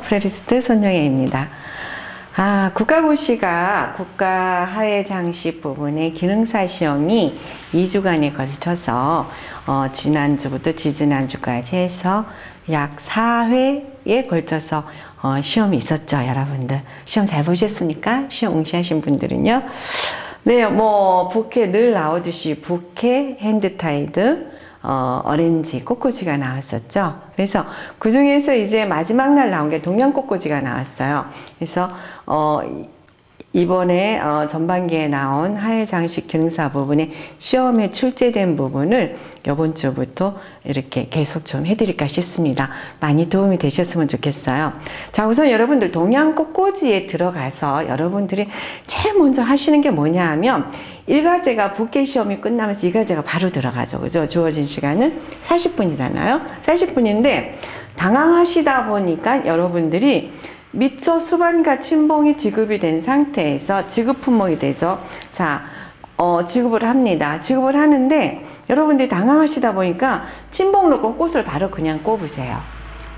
프레리스트 손영애입니다. 국가고시가 국가하회장식 부분의 기능사 시험이 2주간에 걸쳐서 지난주부터 지지난주까지 해서 약 4회에 걸쳐서 시험이 있었죠. 여러분들 시험 잘 보셨습니까? 시험 응시하신 분들은요. 네, 부케 늘 나오듯이 부케, 핸드타이드, 오렌지, 꽃꽂이가 나왔었죠. 그래서 그 중에서 이제 마지막 날 나온 게 동양 꽃꽂이가 나왔어요. 그래서 이번에 전반기에 나온 하회장식 기능사 부분에 시험에 출제된 부분을 이번 주부터 이렇게 계속 좀 해드릴까 싶습니다. 많이 도움이 되셨으면 좋겠어요. 자, 우선 여러분들 동양 꽃꽂이에 들어가서 여러분들이 제일 먼저 하시는 게 뭐냐 하면 1과제가 부케 시험이 끝나면서 2과제가 바로 들어가죠. 그죠? 주어진 시간은 40분이잖아요. 40분인데 당황하시다 보니까 여러분들이 미처 수반과 침봉이 지급이 된 상태에서 지급 품목이 돼서 지급을 합니다. 지급을 하는데 여러분들이 당황하시다 보니까 침봉 놓고 꽃을 바로 그냥 꼽으세요.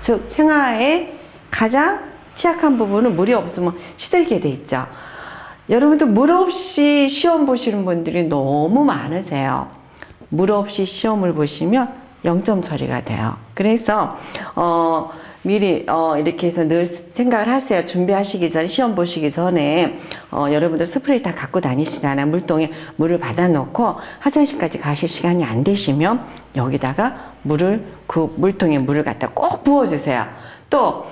즉 생화에 가장 취약한 부분은 물이 없으면 시들게 돼 있죠. 여러분들 물 없이 시험 보시는 분들이 너무 많으세요. 물 없이 시험을 보시면 0점 처리가 돼요. 그래서 미리 이렇게 해서 늘 생각을 하세요. 준비하시기 전에, 시험 보시기 전에 여러분들 스프레이 다 갖고 다니시잖아요. 물통에 물을 받아 놓고 화장실까지 가실 시간이 안 되시면 여기다가 그 물통에 물을 갖다 꼭 부어주세요. 또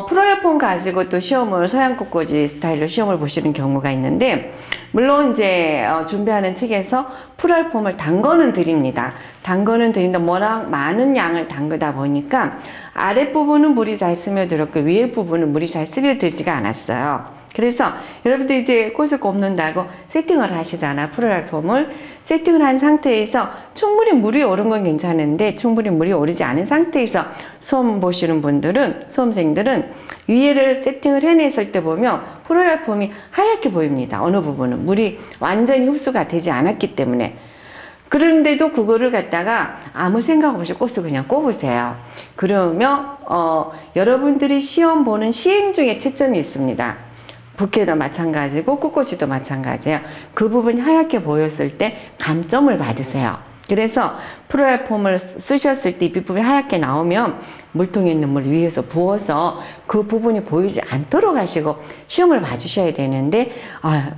프로알폼 가지고 또 시험을 서양 꽃꽂이 스타일로 시험을 보시는 경우가 있는데, 물론 이제 준비하는 측에서 프로알폼을 담궈는 드립니다. 담궈는 드린다. 워낙 많은 양을 담그다 보니까 아랫부분은 물이 잘 스며들었고 위에 부분은 물이 잘 스며들지가 않았어요. 그래서 여러분들 이제 꽃을 꼽는다고 세팅을 하시잖아. 프로알폼을 세팅을 한 상태에서 충분히 물이 오른 건 괜찮은데 충분히 물이 오르지 않은 상태에서 수험 보시는 분들은, 수험생들은 위에를 세팅을 해냈을 때 보면 프로알폼이 하얗게 보입니다. 어느 부분은 물이 완전히 흡수가 되지 않았기 때문에. 그런데도 그거를 갖다가 아무 생각 없이 꽃을 그냥 꼽으세요. 그러면 여러분들이 시험 보는 시행 중에 채점이 있습니다. 부케도 마찬가지고 꽃꽂이도 마찬가지예요. 그 부분이 하얗게 보였을 때 감점을 받으세요. 그래서 프로알폼을 쓰셨을 때 이 부분이 하얗게 나오면 물통에 있는 물 위에서 부어서 그 부분이 보이지 않도록 하시고 시험을 봐주셔야 되는데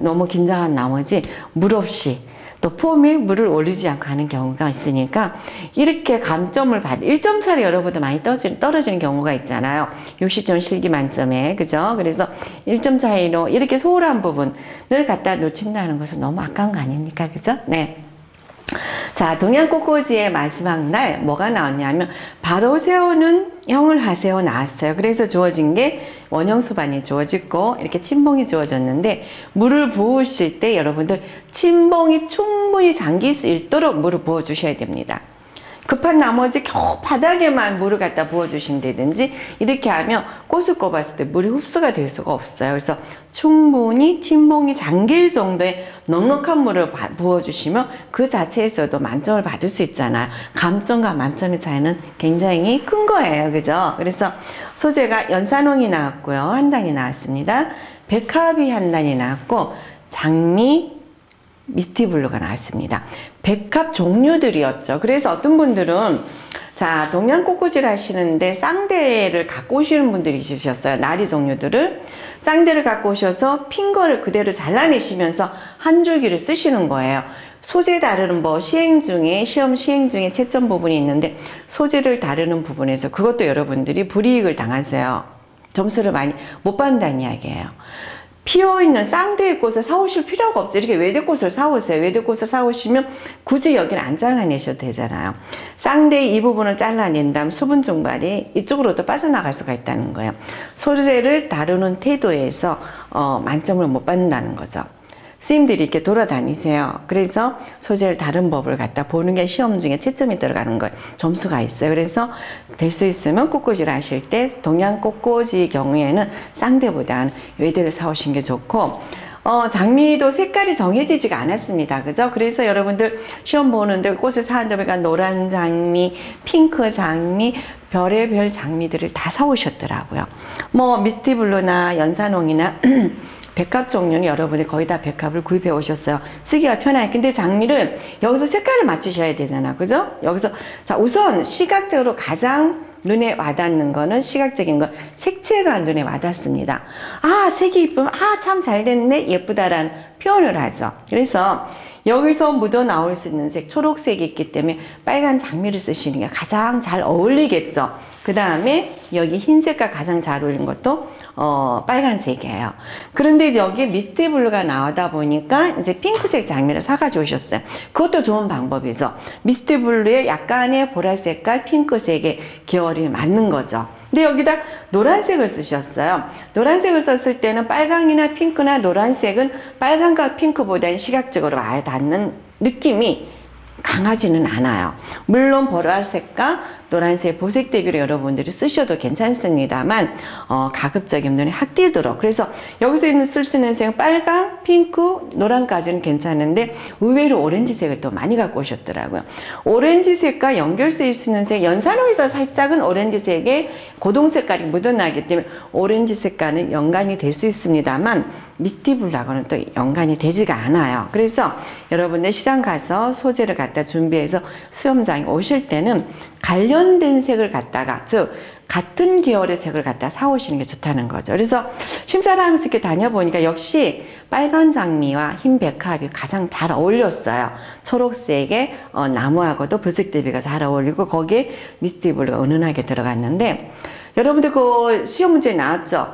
너무 긴장한 나머지 물 없이 또 폼에 물을 올리지 않고 하는 경우가 있으니까 이렇게 감점을 1점 차례 여러분들 많이 떨어지는 경우가 있잖아요. 60점 실기 만점에. 그죠? 그래서 1점 차이로 이렇게 소홀한 부분을 갖다 놓친다는 것은 너무 아까운 거 아닙니까? 그죠? 네. 자, 동양 꽃꽂이의 마지막 날 뭐가 나왔냐면 바로 세우는 형을 하세요 나왔어요. 그래서 주어진 게 원형 수반이 주어지고 이렇게 침봉이 주어졌는데, 물을 부으실 때 여러분들 침봉이 충분히 잠길 수 있도록 물을 부어 주셔야 됩니다. 급한 나머지 겨우 바닥에만 물을 갖다 부어주신다든지 이렇게 하면 꽃을 꼽았을 때 물이 흡수가 될 수가 없어요. 그래서 충분히 침봉이 잠길 정도의 넉넉한 물을 부어주시면 그 자체에서도 만점을 받을 수 있잖아요. 감점과 만점의 차이는 굉장히 큰 거예요. 그죠? 그래서 소재가 연산홍이 나왔고요. 한 단이 나왔습니다. 백합이 한 단이 나왔고 장미, 미스티블루가 나왔습니다. 백합 종류들이었죠. 그래서 어떤 분들은 동양 꽃꽂이를 하시는데 쌍대를 갖고 오시는 분들이 있으셨어요. 나리 종류들을 쌍대를 갖고 오셔서 핀 거를 그대로 잘라내시면서 한 줄기를 쓰시는 거예요. 소재 다루는 시험 시행 중에 채점 부분이 있는데 소재를 다루는 부분에서 그것도 여러분들이 불이익을 당하세요. 점수를 많이 못 받는다는 이야기예요. 피어있는 쌍대의 꽃을 사오실 필요가 없죠. 이렇게 외대꽃을 사오세요. 외대꽃을 사오시면 굳이 여기를 안 잘라내셔도 되잖아요. 쌍대의 이 부분을 잘라낸 다음 수분 증발이 이쪽으로도 빠져나갈 수가 있다는 거예요. 소재를 다루는 태도에서 만점을 못 받는다는 거죠. 스님들이 이렇게 돌아다니세요. 그래서 소재를 다른 법을 갖다 보는 게 시험 중에 채점이 들어가는 거예요. 점수가 있어요. 그래서 될 수 있으면 꽃꽂이를 하실 때 동양 꽃꽂이 경우에는 쌍대보다는 외대를 사오신 게 좋고, 장미도 색깔이 정해지지가 않았습니다. 그죠? 그래서 여러분들 시험 보는데 꽃을 사는데 보니까 노란 장미, 핑크 장미, 별의별 장미들을 다 사오셨더라고요. 뭐 미스티블루나 연산홍이나 백합 종류는 여러분이 거의 다 백합을 구입해 오셨어요. 쓰기가 편하게. 근데 장미를 여기서 색깔을 맞추셔야 되잖아. 그죠? 여기서 자 우선 시각적으로 가장 눈에 와닿는 거는 시각적인 거 색채가 눈에 와닿습니다. 아 색이 이쁘면 아 참 잘 됐네 예쁘다라는 표현을 하죠. 그래서 여기서 묻어 나올 수 있는 색 초록색이 있기 때문에 빨간 장미를 쓰시는 게 가장 잘 어울리겠죠. 그 다음에 여기 흰색과 가장 잘 어울리는 것도 빨간색이에요. 그런데 이제 여기 미스티 블루가 나오다 보니까 이제 핑크색 장미를 사가지고 오셨어요. 그것도 좋은 방법이죠. 미스티 블루에 약간의 보라색과 핑크색의 계열이 맞는 거죠. 근데 여기다 노란색을 쓰셨어요. 노란색을 썼을 때는 빨강이나 핑크나 노란색은 빨강과 핑크보다는 시각적으로 와닿는 느낌이 강하지는 않아요. 물론 보라색과 노란색 보색 대비로 여러분들이 쓰셔도 괜찮습니다만 가급적이면 눈에 확 띄도록. 그래서 여기서 쓸 수 있는 색은 빨강, 핑크, 노란까지는 괜찮은데 의외로 오렌지색을 또 많이 갖고 오셨더라고요. 오렌지색과 연결되어 있는 색, 연산홍에서 살짝은 오렌지색에 고동 색깔이 묻어나기 때문에 오렌지 색깔은 연관이 될 수 있습니다만 미스티블루하고는 또 연관이 되지가 않아요. 그래서 여러분들 시장 가서 소재를 갖다 준비해서 수영장에 오실 때는 관련된 색을 갖다가 즉 같은 계열의 색을 갖다 사오시는 게 좋다는 거죠. 그래서 심사를 하면서 이렇게 다녀보니까 역시 빨간 장미와 흰 백합이 가장 잘 어울렸어요. 초록색의 나무하고도 불색 대비가 잘 어울리고 거기에 미스티블루가 은은하게 들어갔는데 여러분들 그 시험 문제에 나왔죠.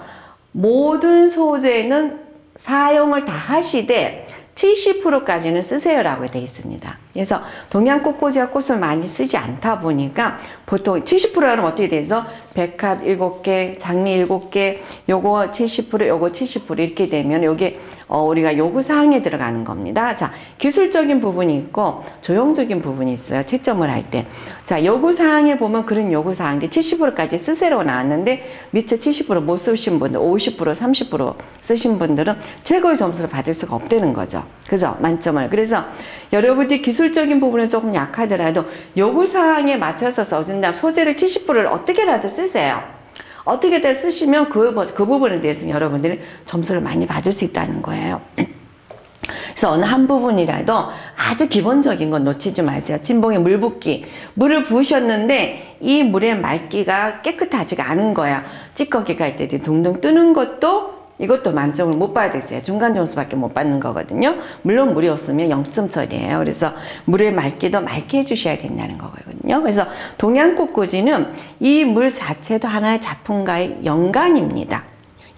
모든 소재는 사용을 다 하시되 70%까지는 쓰세요라고 되어 있습니다. 그래서 동양 꽃꽂이가 꽃을 많이 쓰지 않다 보니까 보통 70%라면 어떻게 돼서 백합 7개, 장미 7개, 요거 70%, 요거 70% 이렇게 되면 요게 우리가 요구사항에 들어가는 겁니다. 자, 기술적인 부분이 있고 조형적인 부분이 있어요. 채점을 할 때. 자, 요구사항에 보면 그런 요구사항들 70%까지 쓰세요라고 나왔는데 미처 70% 못 쓰신 분들, 50%, 30% 쓰신 분들은 최고의 점수를 받을 수가 없다는 거죠. 그죠? 만점을. 그래서 여러분들이 기술적인 부분은 조금 약하더라도 요구사항에 맞춰서 써준다면 소재를 70%를 어떻게라도 쓰세요. 어떻게든 쓰시면 그 부분에 대해서 여러분들이 점수를 많이 받을 수 있다는 거예요. 그래서 어느 한 부분이라도 아주 기본적인 건 놓치지 마세요. 진봉에 물 붓기. 물을 부으셨는데 이 물의 맑기가 깨끗하지가 않은 거예요. 찌꺼기가 있을 때 둥둥 뜨는 것도 이것도 만점을 못 받으세요. 중간 점수밖에 못 받는 거거든요. 물론 물이 없으면 0점 처리예요. 그래서 물의 맑기도 맑게 해주셔야 된다는 거거든요. 그래서 동양꽃꽂이는 이 물 자체도 하나의 작품과의 연관입니다.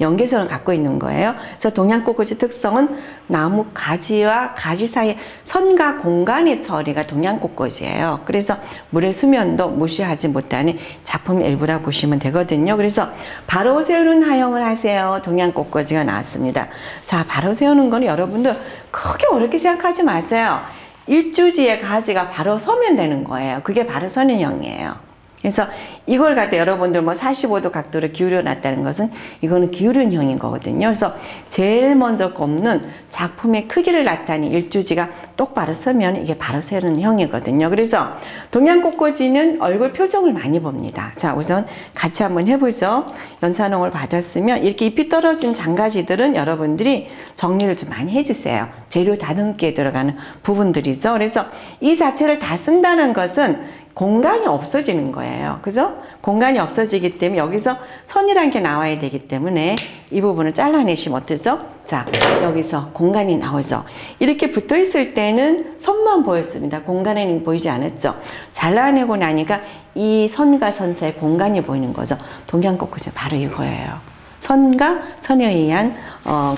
연계선을 갖고 있는 거예요. 그래서 동양꽃꽂이 특성은 나무 가지와 가지 사이 선과 공간의 처리가 동양꽃꽂이에요. 그래서 물의 수면도 무시하지 못하는 작품의 일부라고 보시면 되거든요. 그래서 바로 세우는 하용을 하세요. 동양꽃꽂이가 나왔습니다. 자, 바로 세우는 거는 여러분들 크게 어렵게 생각하지 마세요. 일주지의 가지가 바로 서면 되는 거예요. 그게 바로 서는 형이에요. 그래서 이걸 갖다 여러분들 뭐 45도 각도로 기울여 놨다는 것은 이거는 기울은 형인 거거든요. 그래서 제일 먼저 꼽는 작품의 크기를 나타내는 일주지가 똑바로 서면 이게 바로 세는 형이거든요. 그래서 동양꽃꽂이는 얼굴 표정을 많이 봅니다. 자, 우선 같이 한번 해보죠. 연산홍을 받았으면 이렇게 잎이 떨어진 장가지들은 여러분들이 정리를 좀 많이 해주세요. 재료 다듬기에 들어가는 부분들이죠. 그래서 이 자체를 다 쓴다는 것은 공간이 없어지는 거예요. 그죠? 공간이 없어지기 때문에 여기서 선이라는 게 나와야 되기 때문에 이 부분을 잘라내시면 어떠죠? 자, 여기서 공간이 나오죠. 이렇게 붙어 있을 때는 선만 보였습니다. 공간에는 보이지 않았죠. 잘라내고 나니까 이 선과 선 사이 공간이 보이는 거죠. 동양꽃꽂이 바로 이거예요. 선과 선에 의한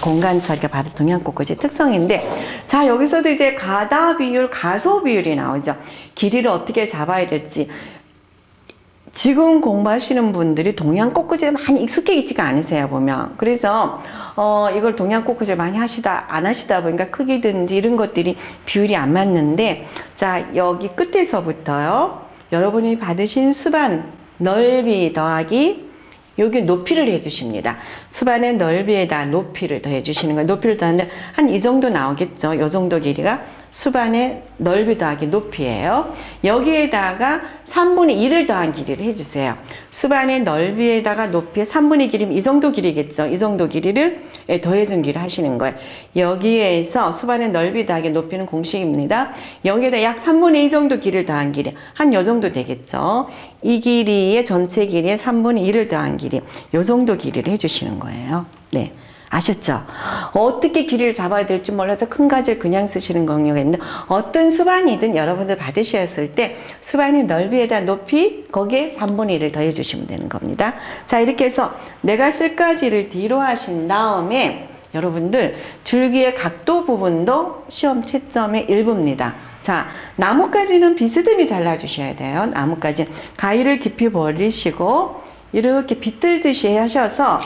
공간 처리가 바로 동양꽃꽂이 특성인데, 자, 여기서도 이제 가다 비율, 가소 비율이 나오죠. 길이를 어떻게 잡아야 될지. 지금 공부하시는 분들이 동양꽃꽂이에 많이 익숙해 있지가 않으세요, 보면. 그래서 이걸 동양꽃꽂이 많이 안 하시다 보니까 크기든지 이런 것들이 비율이 안 맞는데, 자, 여기 끝에서부터요, 여러분이 받으신 수반 넓이 더하기 여기 높이를 해주십니다. 수반의 넓이에다 높이를 더해 주시는 거예요. 높이를 더하면 한 이 정도 나오겠죠. 이 정도 길이가 수반의 넓이 더하기 높이예요. 여기에다가 3분의 1을 더한 길이를 해주세요. 수반의 넓이에다가 높이의 3분의 길이면 이 정도 길이겠죠. 이 정도 길이를 더해준 길을 하시는 거예요. 여기에서 수반의 넓이 더하기 높이는 공식입니다. 여기에다 약 3분의 2 정도 길이를 더한 길이 한 요 정도 되겠죠. 이 길이의 전체 길이의 3분의 1을 더한 길이 요 정도 길이를 해주시는 거예요. 네. 아셨죠? 어떻게 길이를 잡아야 될지 몰라서 큰 가지를 그냥 쓰시는 경우가 있는데 어떤 수반이든 여러분들 받으셨을 때 수반의 넓이에다 높이 거기에 3분의 1을 더해 주시면 되는 겁니다. 자, 이렇게 해서 내가 쓸 가지를 뒤로 하신 다음에 여러분들 줄기의 각도 부분도 시험 채점의 일부입니다. 자, 나뭇가지는 비스듬히 잘라주셔야 돼요. 나뭇가지 가위를 깊이 벌리시고 이렇게 빗들듯이 하셔서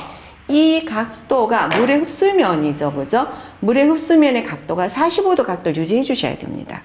이 각도가 물의 흡수면이죠. 그죠? 물의 흡수면의 각도가 45도 각도를 유지해 주셔야 됩니다.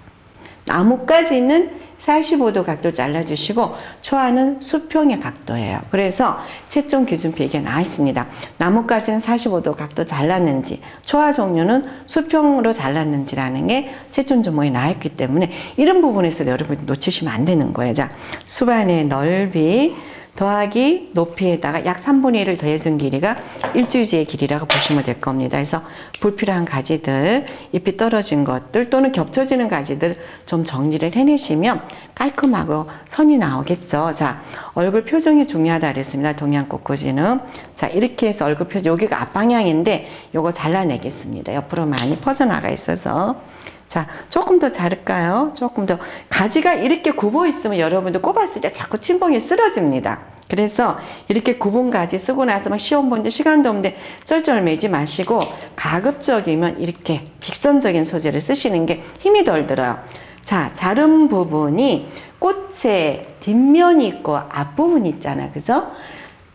나뭇가지는 45도 각도 잘라주시고 초안은 수평의 각도예요. 그래서 채점 기준표 이게 나와 있습니다. 나뭇가지는 45도 각도 잘랐는지 초아 종류는 수평으로 잘랐는지라는 게 채점 조목에 나와 있기 때문에 이런 부분에서 여러분이 놓치시면 안 되는 거예요. 자, 수반의 넓이 더하기 높이에다가 약 3분의 1을 더해준 길이가 일주지의 길이라고 보시면 될 겁니다. 그래서 불필요한 가지들, 잎이 떨어진 것들 또는 겹쳐지는 가지들 좀 정리를 해내시면 깔끔하고 선이 나오겠죠. 자, 얼굴 표정이 중요하다 그랬습니다. 동양꽃꽂이는. 자, 이렇게 해서 얼굴 표정, 여기가 앞방향인데 요거 잘라내겠습니다. 옆으로 많이 퍼져나가 있어서. 자, 조금 더 자를까요? 조금 더. 가지가 이렇게 굽어 있으면 여러분들 꼽았을 때 자꾸 침봉이 쓰러집니다. 그래서 이렇게 굽은 가지 쓰고 나서 막 시험 보는데 시간도 없는데 쩔쩔매지 마시고 가급적이면 이렇게 직선적인 소재를 쓰시는 게 힘이 덜 들어요. 자, 자른 부분이 꽃의 뒷면이 있고 앞부분이 있잖아요. 그래서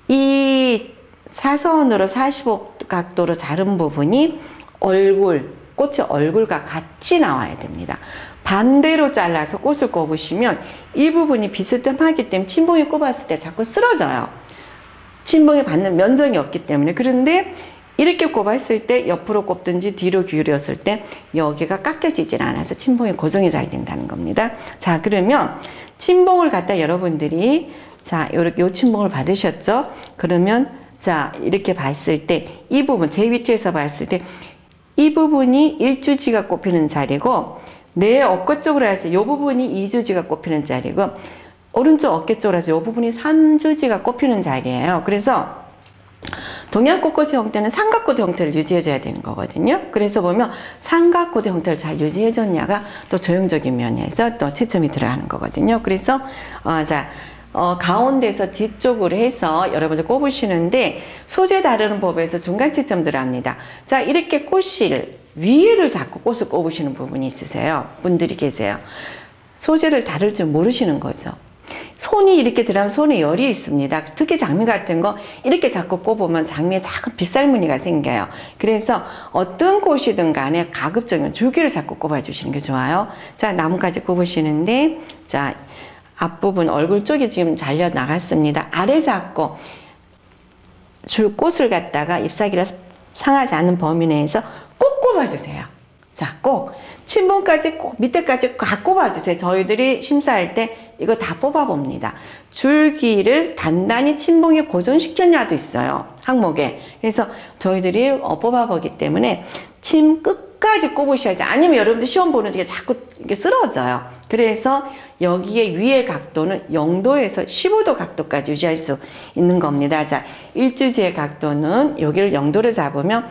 이 사선으로 45도 각도로 자른 부분이 꽃의 얼굴과 같이 나와야 됩니다. 반대로 잘라서 꽃을 꼽으시면 이 부분이 비스듬하기 때문에 침봉이 꼽았을 때 자꾸 쓰러져요. 침봉이 받는 면적이 없기 때문에. 그런데 이렇게 꼽았을 때 옆으로 꼽든지 뒤로 기울였을 때 여기가 깎여지질 않아서 침봉이 고정이 잘 된다는 겁니다. 자, 그러면 침봉을 갖다 여러분들이 자, 요렇게 요 침봉을 받으셨죠? 그러면 자, 이렇게 봤을 때 이 부분 제 위치에서 봤을 때 이 부분이 1주지가 꼽히는 자리고 내 어깨 쪽으로 해서 이 부분이 2주지가 꼽히는 자리고 오른쪽 어깨 쪽으로 해서 이 부분이 3주지가 꼽히는 자리예요. 그래서 동양꽃꽂이 형태는 삼각꽃 형태를 유지해줘야 되는 거거든요. 그래서 보면 삼각꽃 형태를 잘 유지해줬냐가 또 조형적인 면에서 또 채점이 들어가는 거거든요. 그래서 가운데서 뒤쪽으로 해서 여러분들 꼽으시는데 소재 다루는 법에서 중간 채점 들어갑니다. 자, 이렇게 꽃실 위를 자꾸 꽃을 꼽으시는 부분이 있으세요. 분들이 계세요. 소재를 다룰 줄 모르시는 거죠. 손이 이렇게 들어가면 손에 열이 있습니다. 특히 장미 같은 거 이렇게 자꾸 꼽으면 장미에 작은 빗살무늬가 생겨요. 그래서 어떤 꽃이든 간에 가급적이면 줄기를 자꾸 꼽아주시는 게 좋아요. 자, 나뭇가지 꼽으시는데 자, 앞부분 얼굴 쪽이 지금 잘려 나갔습니다. 아래 잡고 줄 꽃을 갖다가 잎사귀를 상하지 않는 범위 내에서 꼭 꼽아주세요. 자, 꼭 친봉까지 꼭 밑에까지 다 꼽아주세요. 저희들이 심사할 때 이거 다 뽑아봅니다. 줄기를 단단히 친봉에 고정시켰냐도 있어요. 항목에. 그래서 저희들이 뽑아보기 때문에 침 끝까지 꼽으셔야지. 아니면 여러분들 시험 보는 게 자꾸 이게 쓰러져요. 그래서 여기에 위의 각도는 0도에서 15도 각도까지 유지할 수 있는 겁니다. 자, 일주지의 각도는 여기를 0도로 잡으면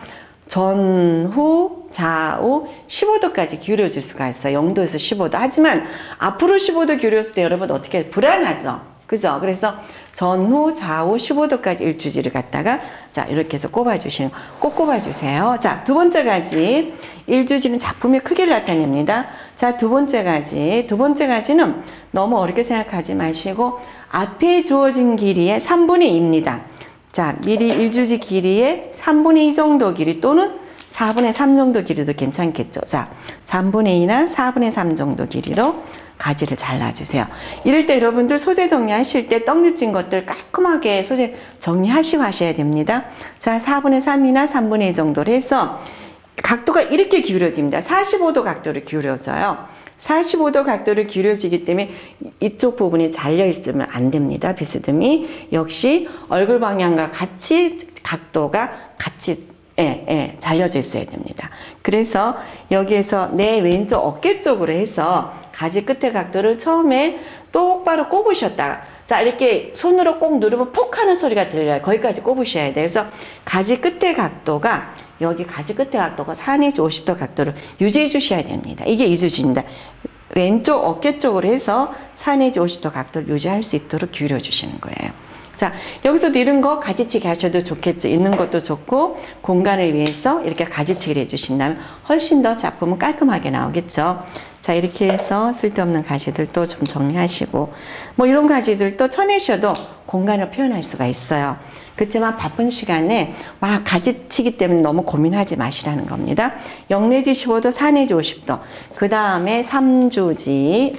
전후, 좌우 15도까지 기울여 줄 수가 있어요. 0도에서 15도. 하지만 앞으로 15도 기울였을 때 여러분 어떻게 불안하죠? 그죠? 그래서 전후, 좌우 15도까지 일주지를 갖다가 자, 이렇게 해서 꼽아주시는, 꼭 꼽아주세요. 자, 두 번째 가지. 일주지는 작품의 크기를 나타냅니다. 자, 두 번째 가지는 너무 어렵게 생각하지 마시고 앞에 주어진 길이의 3분의 2입니다. 자, 미리 일주지 길이의 3분의 2 정도 길이 또는 4분의 3 정도 길이도 괜찮겠죠. 자, 3분의 2나 4분의 3 정도 길이로 가지를 잘라주세요. 이럴 때 여러분들 소재 정리하실 때 떡잎진 것들 깔끔하게 소재 정리하시고 하셔야 됩니다. 자, 4분의 3이나 3분의 2 정도로 해서 각도가 이렇게 기울어집니다. 45도 각도를 기울여서요. 45도 각도를 기울여지기 때문에 이쪽 부분이 잘려 있으면 안 됩니다. 비스듬히 역시 얼굴 방향과 같이 각도가 같이 잘려져 있어야 됩니다. 그래서 여기에서 내 왼쪽 어깨 쪽으로 해서 가지 끝의 각도를 처음에 똑바로 꼽으셨다가 자 이렇게 손으로 꼭 누르면 폭 하는 소리가 들려요. 거기까지 꼽으셔야 돼요. 그래서 가지 끝의 각도가 여기 가지 끝의 각도가 4 내지 50도 각도를 유지해 주셔야 됩니다. 이게 이수지입니다. 왼쪽 어깨 쪽으로 해서 4 내지 50도 각도를 유지할 수 있도록 기울여 주시는 거예요. 자, 여기서도 이런 거 가지치기 하셔도 좋겠죠. 있는 것도 좋고 공간을 위해서 이렇게 가지치기를 해주신다면 훨씬 더 작품은 깔끔하게 나오겠죠. 자, 이렇게 해서 쓸데없는 가지들도 좀 정리하시고 뭐 이런 가지들도 쳐내셔도 공간을 표현할 수가 있어요. 그렇지만 바쁜 시간에 막 가지치기 때문에 너무 고민하지 마시라는 겁니다. 0 내지 15도, 4 내지 50도. 그 다음에 3주지를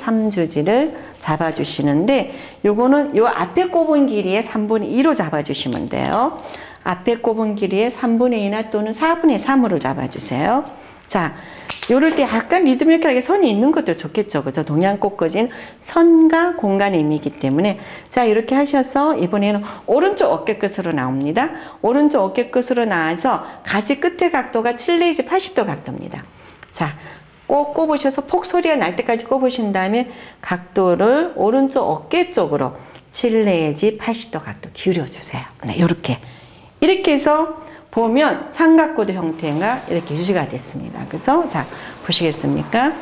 잡아주시는데 요거는 요 앞에 꼽은 길이의 3분의 2로 잡아주시면 돼요. 앞에 꼽은 길이의 3분의 2나 또는 4분의 3으로 잡아주세요. 자, 요럴 때 약간 리드미컬하게 선이 있는 것도 좋겠죠. 그죠? 동양꽃꽂이는 선과 공간의 의미이기 때문에. 자, 이렇게 하셔서 이번에는 오른쪽 어깨 끝으로 나옵니다. 오른쪽 어깨 끝으로 나와서 가지 끝의 각도가 7 내지 80도 각도입니다. 자, 꼭 꼽으셔서 폭 소리가 날 때까지 꼽으신 다음에 각도를 오른쪽 어깨 쪽으로 7 내지 80도 각도 기울여 주세요. 네, 요렇게. 이렇게 해서 보면 삼각고도 형태가 이렇게 유지가 됐습니다. 그죠? 자, 보시겠습니까?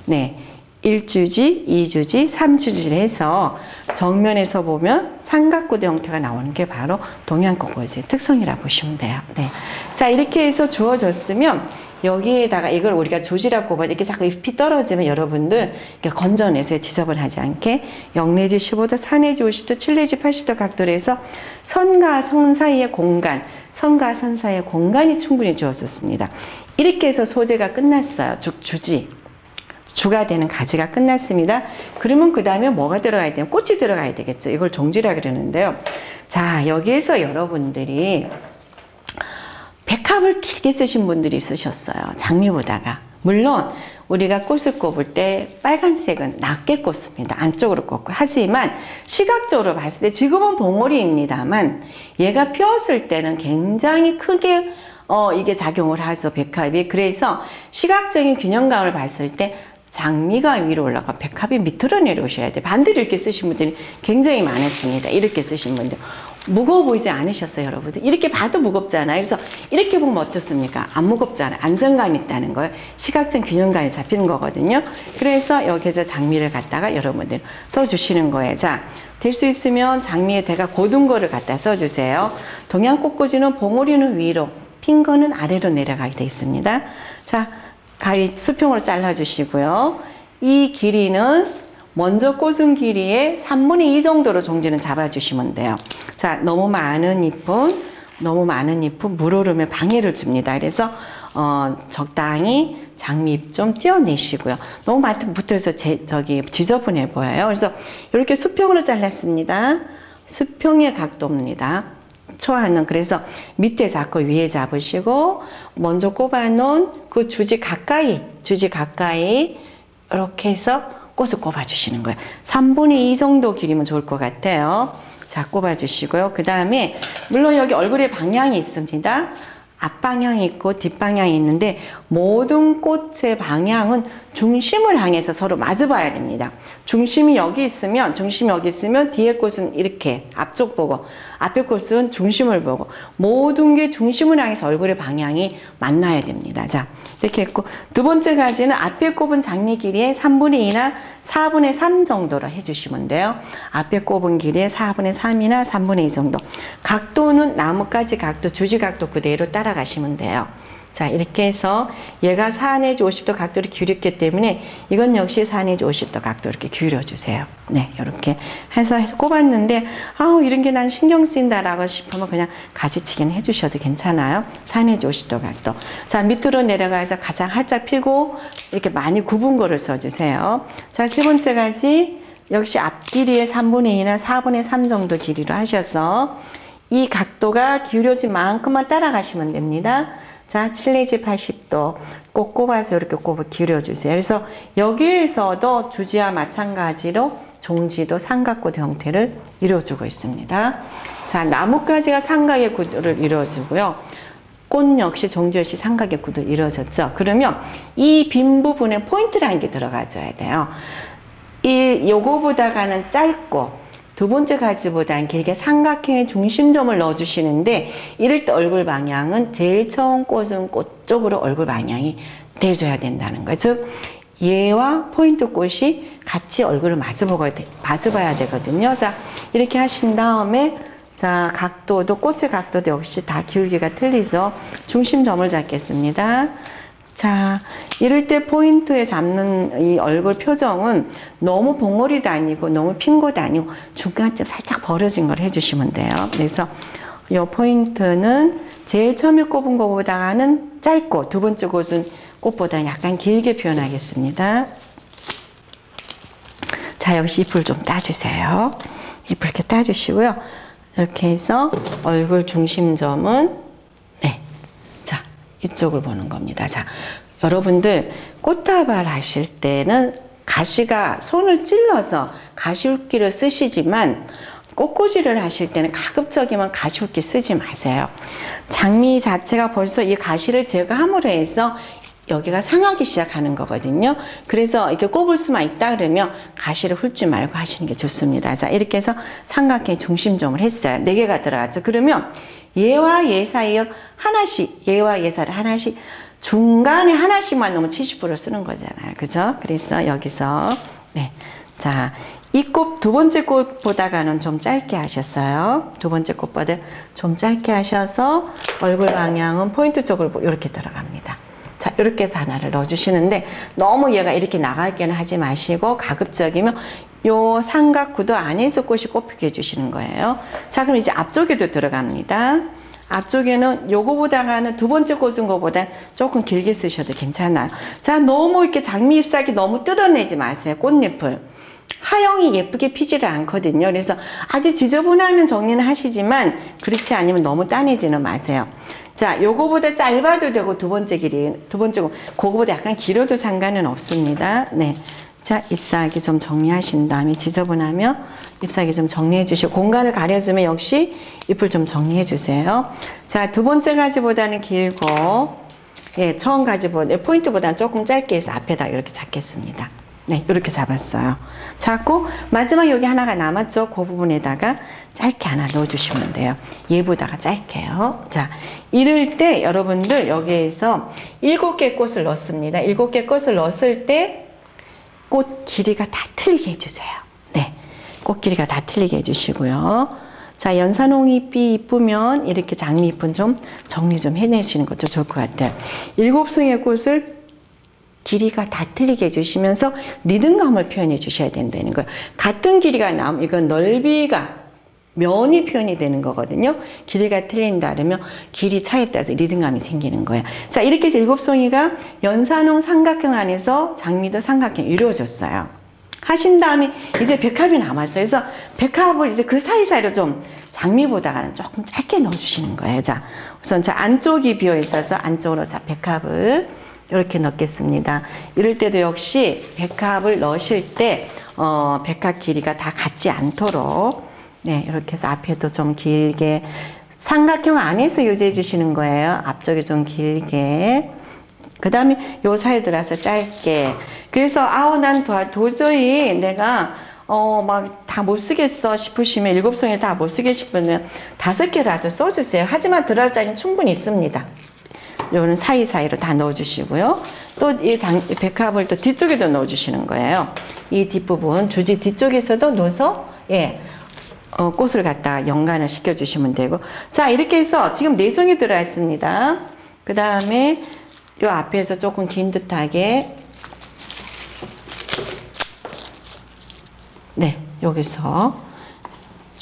네. 1주지, 2주지, 3주지를 해서 정면에서 보면 삼각고도 형태가 나오는 게 바로 동양꽃꽂이의 특성이라 보시면 돼요. 네. 자, 이렇게 해서 주어졌으면 여기에다가 이걸 우리가 조지라고 꼽아 이렇게 자꾸 잎이 떨어지면 여러분들 이렇게 건져내서 지저분하지 않게 0 내지 15도, 4 내지 50도, 7 내지 80도 각도로 해서 선과 선 사이의 공간, 선과 선 사이의 공간이 충분히 주어졌습니다. 이렇게 해서 소재가 끝났어요. 주가 되는 가지가 끝났습니다. 그러면 그 다음에 뭐가 들어가야 돼요? 꽃이 들어가야 되겠죠. 이걸 종지라 그러는데요. 자, 여기에서 여러분들이 백합을 길게 쓰신 분들이 있으셨어요. 장미보다가. 물론 우리가 꽃을 꼽을 때 빨간색은 낮게 꼽습니다. 안쪽으로 꼽고. 하지만 시각적으로 봤을 때 지금은 봉오리입니다만 얘가 피었을 때는 굉장히 크게 이게 작용을 하죠. 백합이. 그래서 시각적인 균형감을 봤을 때 장미가 위로 올라가 백합이 밑으로 내려오셔야 돼요. 반대로 이렇게 쓰신 분들이 굉장히 많았습니다. 이렇게 쓰신 분들. 무거워 보이지 않으셨어요, 여러분들? 이렇게 봐도 무겁잖아요. 그래서 이렇게 보면 어떻습니까? 안 무겁잖아요. 안정감이 있다는 거예요. 시각적 균형감이 잡히는 거거든요. 그래서 여기서 장미를 갖다가 여러분들 써주시는 거예요. 자, 될 수 있으면 장미에 대가 고든 거를 갖다 써주세요. 동양꽃꽂이는 봉오리는 위로, 핀 거는 아래로 내려가게 되어 있습니다. 자, 가위 수평으로 잘라주시고요. 이 길이는 먼저 꽂은 길이의 3분의 2 정도로 종지는 잡아주시면 돼요. 자, 너무 많은 잎은 물오름에 방해를 줍니다. 그래서 적당히 장미잎 좀 떼어내시고요. 너무 많이 붙어서 지저분해 보여요. 그래서 이렇게 수평으로 잘랐습니다. 수평의 각도입니다. 초하는. 그래서 밑에 잡고 위에 잡으시고 먼저 꼽아놓은 그 주지 가까이 이렇게 해서 꽃을 꼽아주시는 거예요. 3분의 2 정도 길이면 좋을 것 같아요. 자, 꼽아주시고요. 그 다음에 물론 여기 얼굴에 방향이 있습니다. 앞방향이 있고 뒷방향이 있는데 모든 꽃의 방향은 중심을 향해서 서로 마주 봐야 됩니다. 중심이 여기 있으면 뒤에 꽃은 이렇게 앞쪽 보고 앞에 꽃은 중심을 보고 모든 게 중심을 향해서 얼굴의 방향이 만나야 됩니다. 자, 이렇게 했고 두 번째 가지는 앞에 꼽은 장미 길이의 3분의 2나 4분의 3 정도로 해주시면 돼요. 앞에 꼽은 길이의 4분의 3이나 3분의 2 정도. 각도는 나뭇가지 각도, 주지 각도 그대로 따라가시면 돼요. 자, 이렇게 해서 얘가 4 내지 50도 각도를 기울였기 때문에 이건 역시 4 내지 50도 각도 이렇게 기울여 주세요. 네, 이렇게 해서 꼽았는데 아우 이런 게 난 신경 쓰인다라고 싶으면 그냥 가지치기는 해주셔도 괜찮아요. 4 내지 50도 각도. 자, 밑으로 내려가서 가장 활짝 펴고 이렇게 많이 굽은 거를 써주세요. 자, 세 번째 가지 역시 앞 길이의 3분의 2나 4분의 3 정도 길이로 하셔서 이 각도가 기울여진 만큼만 따라가시면 됩니다. 자, 7 내지 80도 꼭 꼽아서 이렇게 꼽아 기울여주세요. 그래서 여기에서도 주지와 마찬가지로 종지도 삼각구도 형태를 이루어주고 있습니다. 자, 나뭇가지가 삼각의 구도를 이루어주고요. 꽃 역시 종지 역시 삼각의 구도를 이루어졌죠. 그러면 이 빈 부분에 포인트라는 게 들어가줘야 돼요. 요거보다가는 짧고 두 번째 가지보다는 길게 삼각형의 중심점을 넣어주시는데 이럴 때 얼굴 방향은 제일 처음 꽂은 꽃 쪽으로 얼굴 방향이 돼줘야 된다는 거예요. 즉 얘와 포인트 꽃이 같이 얼굴을 마주봐야 되거든요. 자, 이렇게 하신 다음에 자, 각도도 꽃의 각도도 역시 다 기울기가 틀리죠. 중심점을 잡겠습니다. 자, 이럴 때 포인트에 잡는 이 얼굴 표정은 너무 봉오리도 아니고 너무 핀 것도 아니고 중간쯤 살짝 벌어진 걸 해주시면 돼요. 그래서 이 포인트는 제일 처음에 꼽은 것보다는 짧고 두 번째 꽂은 꽃보다 약간 길게 표현하겠습니다. 자, 역시 잎을 좀 따주세요. 잎을 이렇게 따주시고요. 이렇게 해서 얼굴 중심점은 이쪽을 보는 겁니다. 자, 여러분들 꽃다발 하실 때는 가시가 손을 찔러서 가시울기를 쓰시지만 꽃꽂이를 하실 때는 가급적이면 가시울기 쓰지 마세요. 장미 자체가 벌써 이 가시를 제거함으로 해서 여기가 상하기 시작하는 거거든요. 그래서 이렇게 꼽을 수만 있다 그러면 가시를 훑지 말고 하시는 게 좋습니다. 자, 이렇게 해서 삼각형의 중심점을 했어요. 4개가 들어갔죠. 그러면 얘와 얘 사이에 하나씩, 얘와 얘 사이를 하나씩, 중간에 하나씩만 넣으면 70% 쓰는 거잖아요. 그죠? 그래서 여기서, 네. 자, 이 꽃, 두 번째 꽃보다가는 좀 짧게 하셨어요. 두 번째 꽃보다 좀 짧게 하셔서 얼굴 방향은 포인트 쪽을 이렇게 들어갑니다. 자, 이렇게 해서 하나를 넣어주시는데 너무 얘가 이렇게 나가게는 하지 마시고 가급적이면 요 삼각구도 안에서 꽃이 꼽히게 해주시는 거예요. 자, 그럼 이제 앞쪽에도 들어갑니다. 앞쪽에는 요거보다가는 두 번째 꽂은 거보다 조금 길게 쓰셔도 괜찮아요. 자, 너무 이렇게 장미 잎사귀 너무 뜯어내지 마세요. 꽃잎을. 하영이 예쁘게 피지를 않거든요. 그래서 아주 지저분하면 정리는 하시지만 그렇지 않으면 너무 따내지는 마세요. 자, 요거보다 짧아도 되고 두 번째 거, 그거보다 약간 길어도 상관은 없습니다. 네. 자, 잎사귀 좀 정리하신 다음에 지저분하면 잎사귀 좀 정리해 주시고 공간을 가려주면 역시 잎을 좀 정리해 주세요. 자, 두 번째 가지보다는 길고, 예, 처음 가지보다, 포인트보다는 조금 짧게 해서 앞에다 이렇게 잡겠습니다. 네, 이렇게 잡았어요. 잡고 마지막 여기 하나가 남았죠. 그 부분에다가 짧게 하나 넣어주시면 돼요. 얘보다가 짧게요. 자, 이럴 때 여러분들 여기에서 7개 꽃을 넣습니다. 7개 꽃을 넣었을 때 꽃 길이가 다 틀리게 해주세요. 네, 꽃 길이가 다 틀리게 해주시고요. 자, 연산홍잎이 이쁘면 이렇게 장미잎은 좀 정리 좀 해내시는 것도 좋을 것 같아요. 7송이의 꽃을 길이가 다 틀리게 해주시면서 리듬감을 표현해 주셔야 된다는 거예요. 같은 길이가 나오면 이건 넓이가 면이 표현이 되는 거거든요. 길이가 틀린다 그러면 길이 차이에 따라서 리듬감이 생기는 거예요. 자, 이렇게 해서 7송이가 연산홍 삼각형 안에서 장미도 삼각형 이루어졌어요. 하신 다음에 이제 백합이 남았어요. 그래서 백합을 이제 그 사이사이로 좀 장미보다는 조금 짧게 넣어주시는 거예요. 자, 우선 저 안쪽이 비어 있어서 안쪽으로 자 백합을 이렇게 넣겠습니다. 이럴 때도 역시 백합을 넣으실 때 백합 길이가 다 같지 않도록 네, 이렇게 해서 앞에도 좀 길게 삼각형 안에서 유지해 주시는 거예요. 앞쪽에 좀 길게. 그 다음에 요 사이 들어서 짧게. 그래서 아우 난 도저히 내가 막 다 못 쓰겠어 싶으시면 7송이를 다 못 쓰게 싶으면 5개라도 써주세요. 하지만 들어갈 자리는 충분히 있습니다. 요는 사이사이로 다 넣어주시고요. 또 이 백합을 또 뒤쪽에도 넣어주시는 거예요. 이 뒷부분 주지 뒤쪽에서도 넣어서 예. 꽃을 갖다 연관을 시켜주시면 되고. 자, 이렇게 해서 지금 4송이 들어있습니다. 그 다음에 요 앞에서 조금 긴 듯하게, 네, 여기서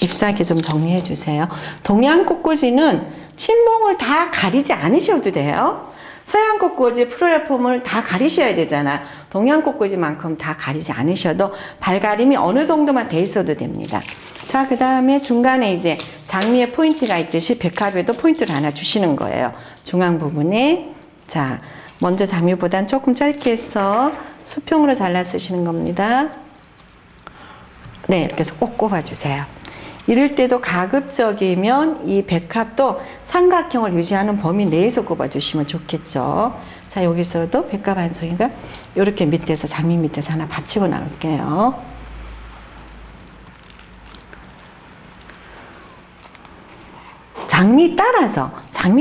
잎사귀 좀 정리해 주세요. 동양 꽃꽂이는 친봉을 다 가리지 않으셔도 돼요. 서양 꽃꽂이 프로레폼을 다 가리셔야 되잖아요. 동양 꽃꽂이만큼 다 가리지 않으셔도 발가림이 어느 정도만 돼 있어도 됩니다. 자, 그 다음에 중간에 이제 장미에 포인트가 있듯이 백합에도 포인트를 하나 주시는 거예요. 중앙 부분에. 자, 먼저 장미보단 조금 짧게 해서 수평으로 잘라 쓰시는 겁니다. 네, 이렇게 해서 꼭 꼽아주세요. 이럴 때도 가급적이면 이 백합도 삼각형을 유지하는 범위 내에서 꼽아주시면 좋겠죠. 자, 여기서도 백합 한 송이가 이렇게 밑에서, 장미 밑에서 하나 받치고 나올게요. 장미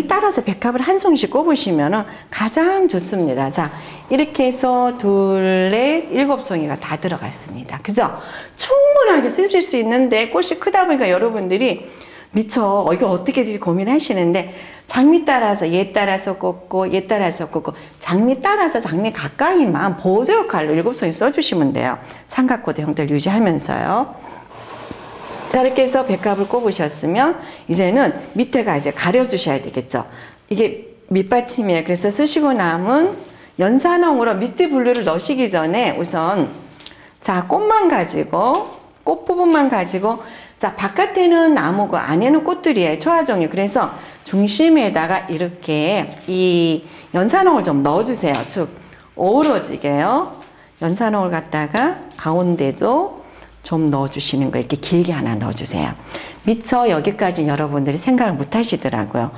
따라서 백합을 한 송이씩 꼽으시면 가장 좋습니다. 자, 이렇게 해서 둘, 넷, 7송이가 다 들어갔습니다. 그죠? 충분하게 쓰실 수 있는데 꽃이 크다 보니까 여러분들이 미처 이거 어떻게 될지 고민하시는데, 장미 따라서 얘 따라서 꽂고 얘 따라서 꽂고, 장미 따라서 장미 가까이만 보조 역할로 7송이 써주시면 돼요. 삼각고도 형태를 유지하면서요. 자, 이렇게 해서 백합을 꼽으셨으면 이제는 밑에가 이제 가려주셔야 되겠죠. 이게 밑받침이에요. 그래서 쓰시고 남은 연산홍으로 미스트 블루를 넣으시기 전에 우선, 자, 꽃만 가지고, 꽃 부분만 가지고, 자, 바깥에는 나무고 안에는 꽃들이에요. 초화종류. 그래서 중심에다가 이렇게 이 연산홍을 좀 넣어주세요. 즉 어우러지게요. 연산홍을 갖다가 가운데도 좀 넣어주시는 거, 이렇게 길게 하나 넣어주세요. 미처 여기까지 여러분들이 생각을 못 하시더라고요.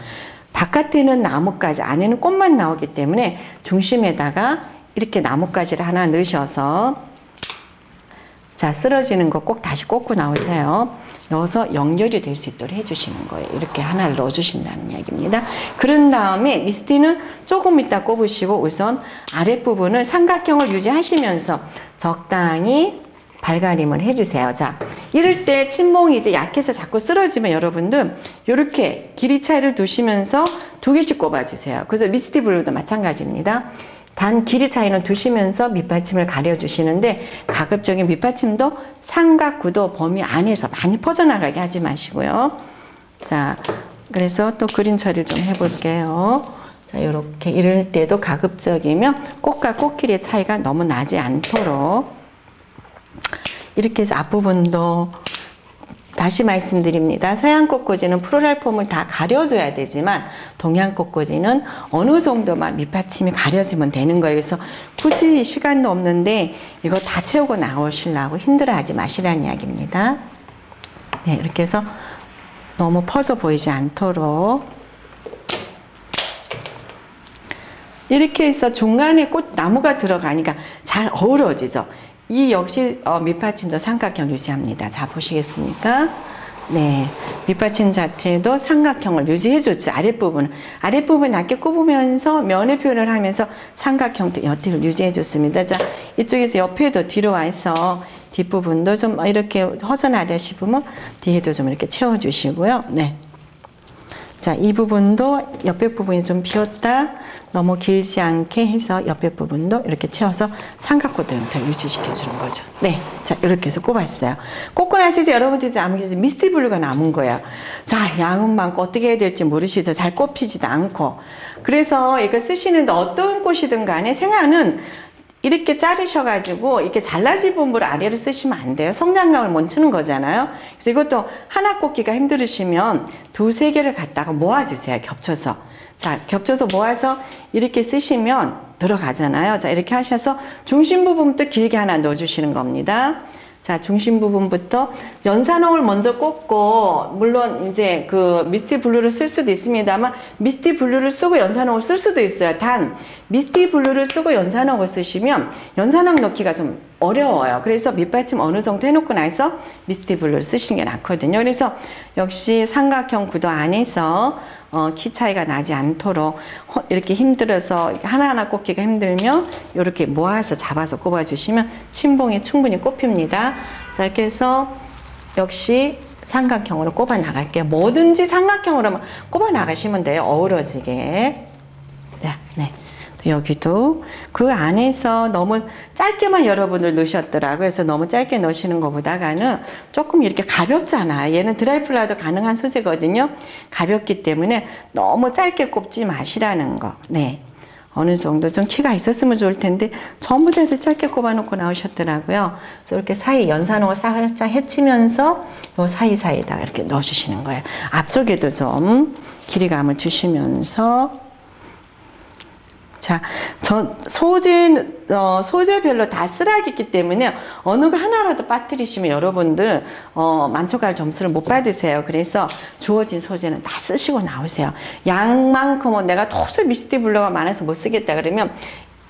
바깥에는 나뭇가지, 안에는 꽃만 나오기 때문에 중심에다가 이렇게 나뭇가지를 하나 넣으셔서, 자, 쓰러지는 거 꼭 다시 꽂고 나오세요. 넣어서 연결이 될 수 있도록 해주시는 거예요. 이렇게 하나를 넣어주신다는 이야기입니다. 그런 다음에 미스티는 조금 이따 꼽으시고 우선 아랫부분을 삼각형을 유지하시면서 적당히 발가림을 해주세요. 자, 이럴 때 친봉이 이제 약해서 자꾸 쓰러지면 여러분들 이렇게 길이 차이를 두시면서 2개씩 꼽아주세요. 그래서 미스티 블루도 마찬가지입니다. 단 길이 차이는 두시면서 밑받침을 가려주시는데, 가급적인 밑받침도 삼각구도 범위 안에서 많이 퍼져나가게 하지 마시고요. 자, 그래서 또 그림 처리를 좀 해볼게요. 자, 이렇게 이럴 때도 가급적이면 꽃과 꽃길의 차이가 너무 나지 않도록 이렇게 해서 앞부분도 다시 말씀드립니다. 서양 꽃꽂이는 프로랄폼을 다 가려줘야 되지만 동양 꽃꽂이는 어느 정도만 밑받침이 가려지면 되는 거예요. 그래서 굳이 시간도 없는데 이거 다 채우고 나오시려고 힘들어하지 마시라는 이야기입니다. 네, 이렇게 해서 너무 퍼져 보이지 않도록 이렇게 해서 중간에 꽃나무가 들어가니까 잘 어우러지죠. 이 역시 밑받침도 삼각형 유지합니다. 자, 보시겠습니까? 네, 밑받침 자체도 삼각형을 유지해줬죠. 아랫부분 낮게 꼽으면서 면의 표현을 하면서 삼각형 형태를 유지해줬습니다. 자, 이쪽에서 옆에도 뒤로 와서 뒷부분도 좀 이렇게 허전하다 싶으면 뒤에도 좀 이렇게 채워주시고요. 네. 자, 이 부분도 옆에 부분이 좀 비었다, 너무 길지 않게 해서 옆에 부분도 이렇게 채워서 삼각고도 형태를 유지시켜주는 거죠. 네. 자, 이렇게 해서 꼽았어요. 꼽고 나서 이제 여러분들이 남은 미스티 블루가 남은 거예요. 자, 양은 많고 어떻게 해야 될지 모르시죠. 잘 꼽히지도 않고. 그래서 이거 쓰시는데 어떤 꽃이든 간에 생화는 이렇게 자르셔가지고 이렇게 잘라진 부분을 아래로 쓰시면 안 돼요. 성장감을 멈추는 거잖아요. 그래서 이것도 하나 꽂기가 힘들으시면 2-3개를 갖다가 모아주세요. 겹쳐서. 자, 겹쳐서 모아서 이렇게 쓰시면 들어가잖아요. 자, 이렇게 하셔서 중심 부분부터 길게 하나 넣어주시는 겁니다. 자, 중심 부분부터 연산홍을 먼저 꽂고, 물론 이제 그 미스티 블루를 쓸 수도 있습니다만, 미스티 블루를 쓰고 연산홍을 쓸 수도 있어요. 단, 미스티 블루를 쓰고 연산홍을 쓰시면 연산홍 넣기가 좀 어려워요. 그래서 밑받침 어느 정도 해놓고 나서 미스티 블루를 쓰시는 게 낫거든요. 그래서 역시 삼각형 구도 안에서 키 차이가 나지 않도록 이렇게 힘들어서 하나하나 꽂기가 힘들면 이렇게 모아서 잡아서 꼽아주시면 친봉이 충분히 꼽힙니다. 자, 이렇게 해서 역시 삼각형으로 꼽아 나갈게요. 뭐든지 삼각형으로 꼽아 나가시면 돼요. 어우러지게. 네. 여기도 그 안에서 너무 짧게만 여러분들 넣으셨더라고요. 그래서 너무 짧게 넣으시는 것보다는 조금 이렇게 가볍잖아. 얘는 드라이플라도 가능한 소재거든요. 가볍기 때문에 너무 짧게 꼽지 마시라는 거. 네. 어느 정도 좀 키가 있었으면 좋을 텐데 전부 다들 짧게 꼽아놓고 나오셨더라고요. 그래서 이렇게 사이 연산으로 살짝 헤치면서 요 사이사이에다가 이렇게 넣어주시는 거예요. 앞쪽에도 좀 길이감을 주시면서 자, 소재별로 다 쓰라기 있기 때문에 어느 거 하나라도 빠뜨리시면 여러분들, 만족할 점수를 못 받으세요. 그래서 주어진 소재는 다 쓰시고 나오세요. 양만큼은 내가 도저히 미스티 블루가 많아서 못 쓰겠다 그러면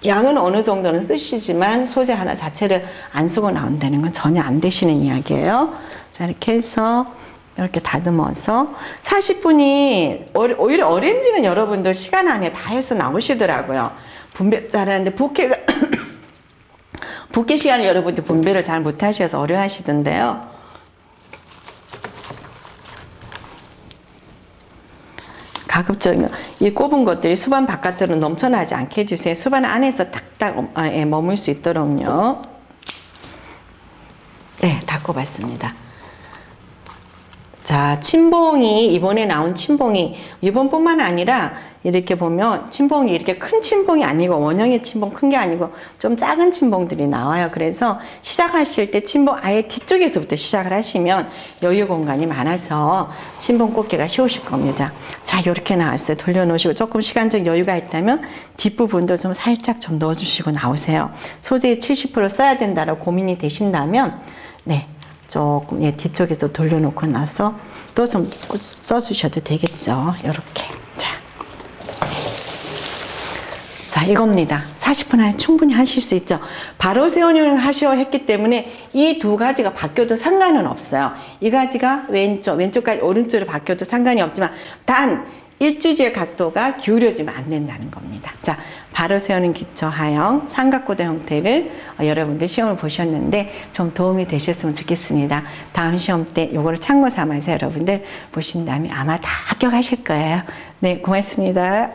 양은 어느 정도는 쓰시지만 소재 하나 자체를 안 쓰고 나온다는 건 전혀 안 되시는 이야기예요. 자, 이렇게 해서 이렇게 다듬어서 40분이 오히려 오렌지는 여러분들 시간 안에 다 해서 나오시더라고요. 분배 잘하는데 부케가 부케 시간에 여러분들 분배를 잘 못하셔서 어려워하시던데요. 가급적 이 꼽은 것들이 수반 바깥으로 넘쳐나지 않게 해주세요. 수반 안에서 딱딱 머물 수 있도록요. 네, 다 꼽았습니다. 자, 침봉이 이번에 나온 침봉이 이번뿐만 아니라 이렇게 보면 침봉이 이렇게 큰 침봉이 아니고 원형의 침봉 큰 게 아니고 좀 작은 침봉들이 나와요. 그래서 시작하실 때 침봉 아예 뒤쪽에서부터 시작을 하시면 여유 공간이 많아서 침봉 꽂기가 쉬우실 겁니다. 자, 이렇게 나왔어요. 돌려놓으시고 조금 시간적 여유가 있다면 뒷부분도 좀 살짝 좀 넣어주시고 나오세요. 소재의 70% 써야 된다라고 고민이 되신다면 네. 조금 뒤쪽에서 돌려놓고 나서 또 좀 써주셔도 되겠죠. 이렇게 자 이겁니다. 40분 안에 충분히 하실 수 있죠. 바로 세우는 하셔 했기 때문에 이 두 가지가 바뀌어도 상관은 없어요. 이 가지가 왼쪽까지 오른쪽으로 바뀌어도 상관이 없지만 단 일주지의 각도가 기울여지면 안 된다는 겁니다. 자, 바로 세우는 기초 하형 삼각고도 형태를 여러분들 시험을 보셨는데 좀 도움이 되셨으면 좋겠습니다. 다음 시험 때 요거를 참고 삼아서 여러분들 보신다면 아마 다 합격하실 거예요. 네, 고맙습니다.